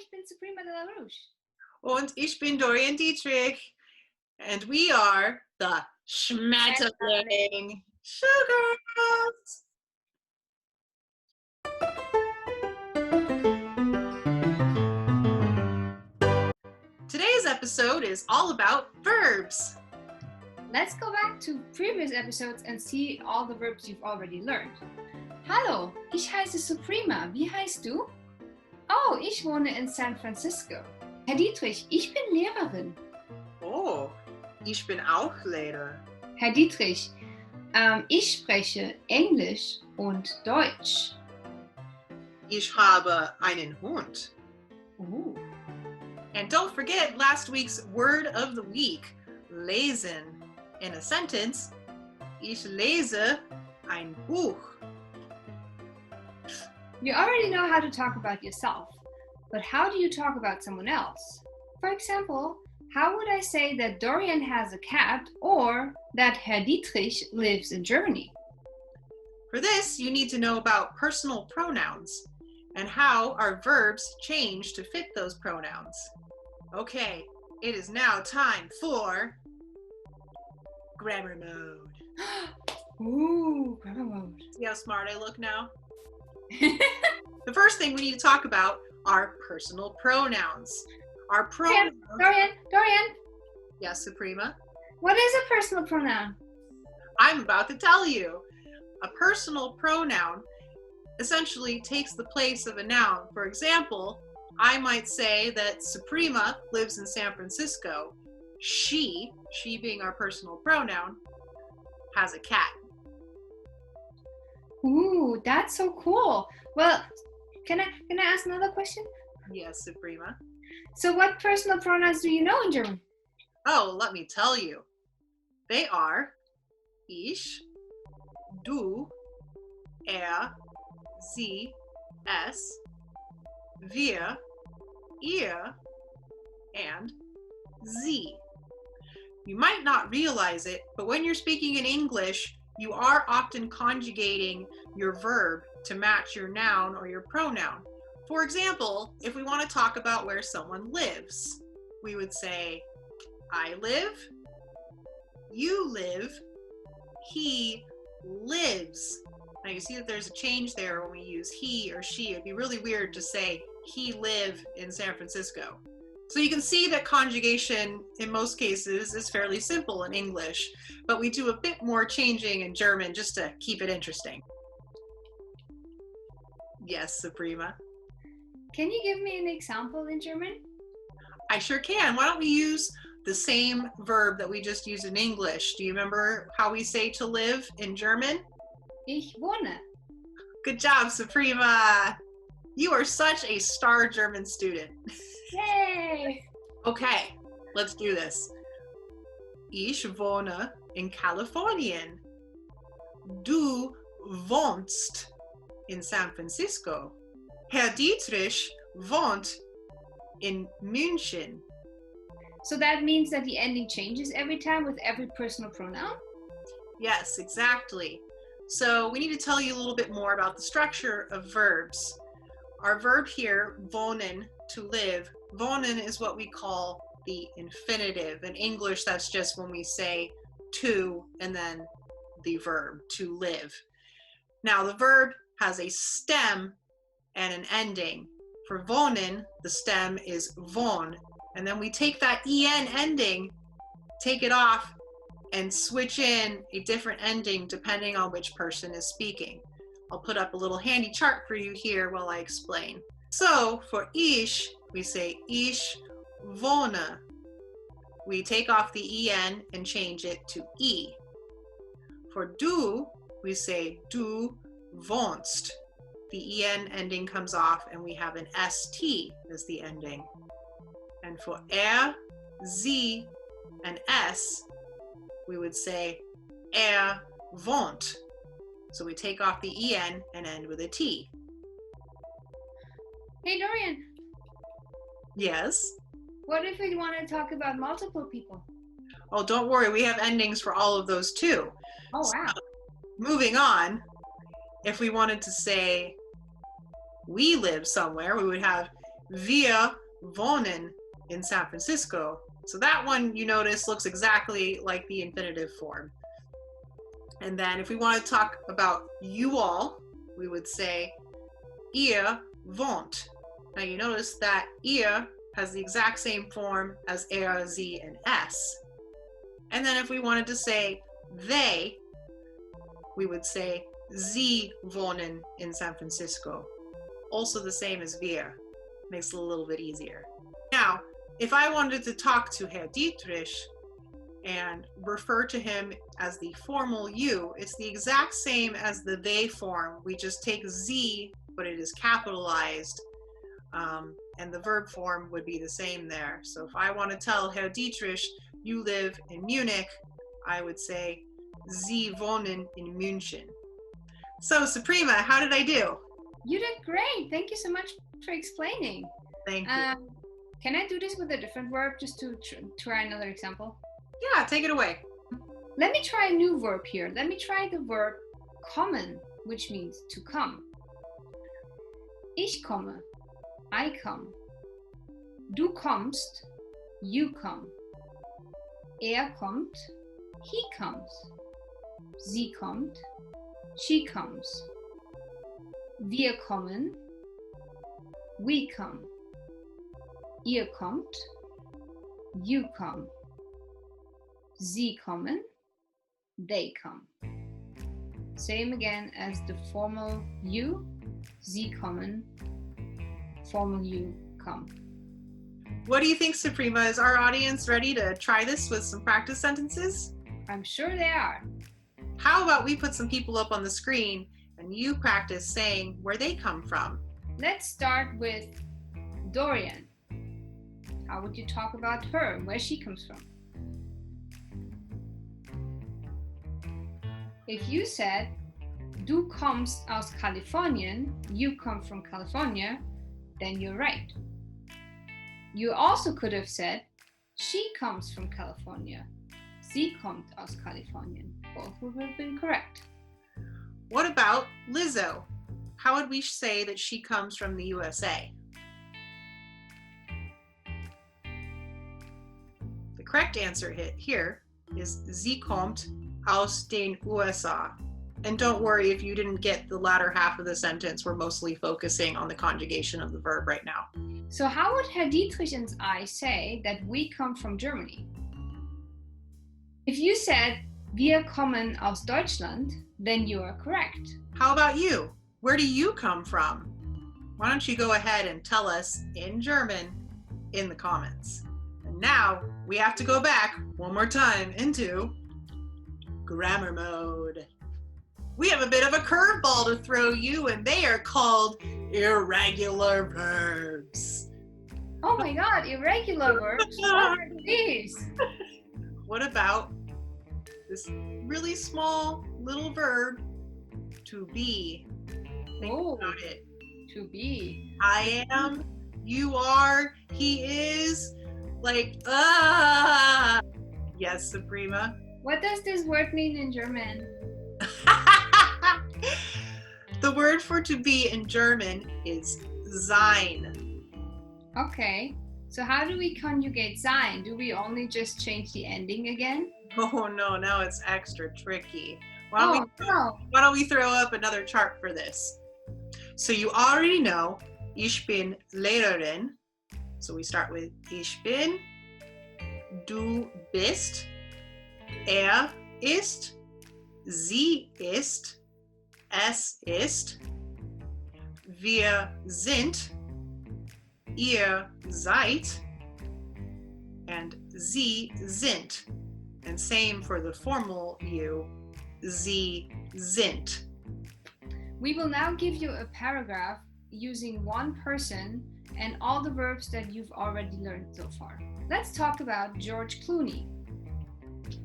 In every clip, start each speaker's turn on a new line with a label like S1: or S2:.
S1: ich bin Suprema de la Rouge.
S2: Und ich bin Dorian Dietrich. And we are the Schmetterling Showgirls. Today's episode is all about verbs.
S1: Let's go back to previous episodes and see all the verbs you've already learned. Hallo, ich heiße Suprema. Wie heißt du? Oh, ich wohne in San Francisco. Herr Dietrich, ich bin Lehrerin.
S2: Oh, ich bin auch Lehrer.
S1: Herr Dietrich, ich spreche Englisch und Deutsch.
S2: Ich habe einen Hund.
S1: Oh.
S2: And don't forget last week's word of the week, lesen. In a sentence, ich lese ein Buch.
S1: You already know how to talk about yourself, but how do you talk about someone else? For example, how would I say that Dorian has a cat or that Herr Dietrich lives in Germany?
S2: For this, you need to know about personal pronouns and how our verbs change to fit those pronouns. Okay, it is now time for grammar mode.
S1: Ooh, grammar mode.
S2: See how smart I look now? The first thing we need to talk about are personal pronouns. Our pronouns.
S1: Dorian.
S2: Yes, Suprema.
S1: What is a personal pronoun?
S2: I'm about to tell you. A personal pronoun essentially takes the place of a noun. For example, I might say that Suprema lives in San Francisco. She being our personal pronoun, has a cat.
S1: Ooh, that's so cool. Well, can I ask another question?
S2: Yes, Suprema.
S1: So what personal pronouns do you know in German?
S2: Oh, let me tell you. They are ich, du, sie, es, wir, ihr, and sie. You might not realize it, but when you're speaking in English, you are often conjugating your verb to match your noun or your pronoun. For example, if we want to talk about where someone lives, we would say, I live, you live, he lives. Now you see that there's a change there when we use he or she. It'd be really weird to say, he live in San Francisco. So you can see that conjugation in most cases is fairly simple in English, but we do a bit more changing in German just to keep it interesting. Yes, Suprema.
S1: Can you give me an example in German?
S2: I sure can. Why don't we use the same verb that we just used in English? Do you remember how we say to live in German?
S1: Ich wohne.
S2: Good job, Suprema. You are such a star German student.
S1: Yay!
S2: Okay, let's do this. Ich wohne in Kalifornien. Du wohnst in San Francisco. Herr Dietrich wohnt in München.
S1: So that means that the ending changes every time with every personal pronoun?
S2: Yes, exactly. So we need to tell you a little bit more about the structure of verbs. Our verb here, wohnen, to live, wohnen is what we call the infinitive. In English, that's just when we say to and then the verb, to live. Now, the verb has a stem and an ending. For wohnen, the stem is wohn. And then we take that en ending, take it off, and switch in a different ending depending on which person is speaking. I'll put up a little handy chart for you here while I explain. So for ich, we say ich wohne. We take off the en and change it to e. For du, we say du wohnst. The en ending comes off and we have an st as the ending. And for sie, and s, we would say wohnt. So we take off the en and end with a t.
S1: Hey Dorian,
S2: Yes?
S1: what if we want to talk about multiple people?
S2: Oh, don't worry, we have endings for all of those too.
S1: Oh wow.
S2: So, moving on, if we wanted to say we live somewhere, we would have Wir wohnen in San Francisco. So that one, you notice, looks exactly like the infinitive form. And then if we want to talk about you all, we would say ihr wohnt. Now you notice that ihr has the exact same form as sie, and s. And then if we wanted to say they, we would say sie wohnen in San Francisco. Also the same as wir. Makes it a little bit easier. Now, if I wanted to talk to Herr Dietrich and refer to him as the formal you, it's the exact same as the they form. We just take sie, but it is capitalized, and the verb form would be the same there. So if I want to tell Herr Dietrich, you live in Munich, I would say Sie wohnen in München. So Suprema, how did I do?
S1: You did great. Thank you so much for explaining.
S2: Thank you.
S1: Can I do this with a different verb just to try another example?
S2: Yeah, take it away.
S1: Let me try a new verb here. Let me try the verb kommen, which means to come. Ich komme. I come. Du kommst. You come. Kommt. He comes. Sie kommt. She comes. Wir kommen. We come. Ihr kommt. You come. Sie kommen. They come. Same again as the formal you. Sie kommen. Formal you come.
S2: What do you think, Suprema? Is our audience ready to try this with some practice sentences?
S1: I'm sure they are.
S2: How about we put some people up on the screen and you practice saying where they come from?
S1: Let's start with Dorian. How would you talk about her and where she comes from? If you said, du kommst aus Kalifornien, you come from California, then you're right. You also could have said, she comes from California. Sie kommt aus Kalifornien. Both would have been correct.
S2: What about Lizzo? How would we say that she comes from the USA? The correct answer here is sie kommt aus den USA. And don't worry if you didn't get the latter half of the sentence. We're mostly focusing on the conjugation of the verb right now.
S1: So how would Herr Dietrich and I say that we come from Germany? If you said, wir kommen aus Deutschland, then you are correct.
S2: How about you? Where do you come from? Why don't you go ahead and tell us in German in the comments. And now we have to go back one more time into grammar mode. We have a bit of a curveball to throw you, and they are called irregular verbs.
S1: Oh my God, irregular verbs? What are these?
S2: What about this really small little verb, to be? Think about it.
S1: To be.
S2: I am, you are, he is, like, Yes, Suprema.
S1: What does this word mean in German?
S2: The word for to be in German is sein.
S1: Okay, so how do we conjugate sein? Do we only just change the ending again?
S2: Oh no, now it's extra tricky. Why don't we throw up another chart for this? So you already know, ich bin Lehrerin. So we start with ich bin, du bist, ist, sie ist, es ist, wir sind, ihr seid, and sie sind. And same for the formal you, sie sind.
S1: We will now give you a paragraph using one person and all the verbs that you've already learned so far. Let's talk about George Clooney.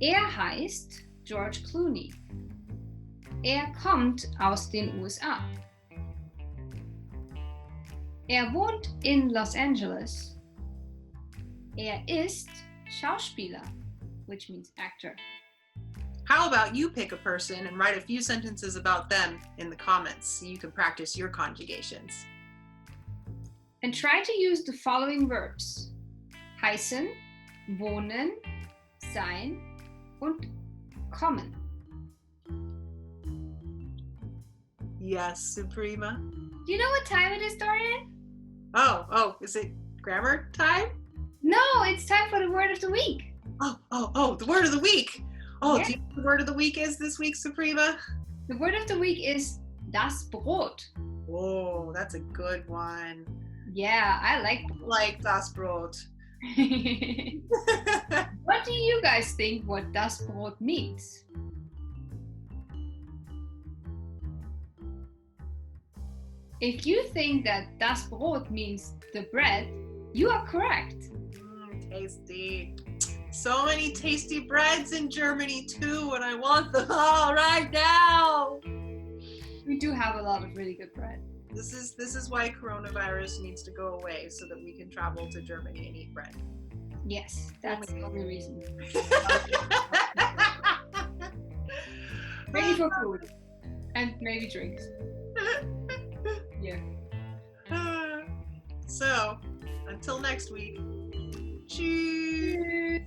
S1: Heißt George Clooney. Kommt aus den USA. Wohnt in Los Angeles. Ist Schauspieler, which means actor.
S2: How about you pick a person and write a few sentences about them in the comments so you can practice your conjugations.
S1: And try to use the following verbs: heißen, wohnen, sein und kommen.
S2: Yes, Suprema.
S1: Do you know what time it is, Dorian?
S2: Oh, is it grammar time?
S1: No, it's time for the word of the week.
S2: Oh, the word of the week. Oh,
S1: Yes.
S2: do you know what the word of the week is this week, Suprema?
S1: The word of the week is das Brot.
S2: Whoa, that's a good one.
S1: Yeah, I like
S2: Like das Brot.
S1: What do you guys think what das Brot means? If you think that das Brot means the bread, you are correct.
S2: Tasty. So many tasty breads in Germany too, and I want them all right now.
S1: We do have a lot of really good bread.
S2: This is why coronavirus needs to go away, so that we can travel to Germany and eat bread.
S1: Yes, that's the only reason. Maybe for food. And maybe drinks. Yeah.
S2: So, until next week. Cheers.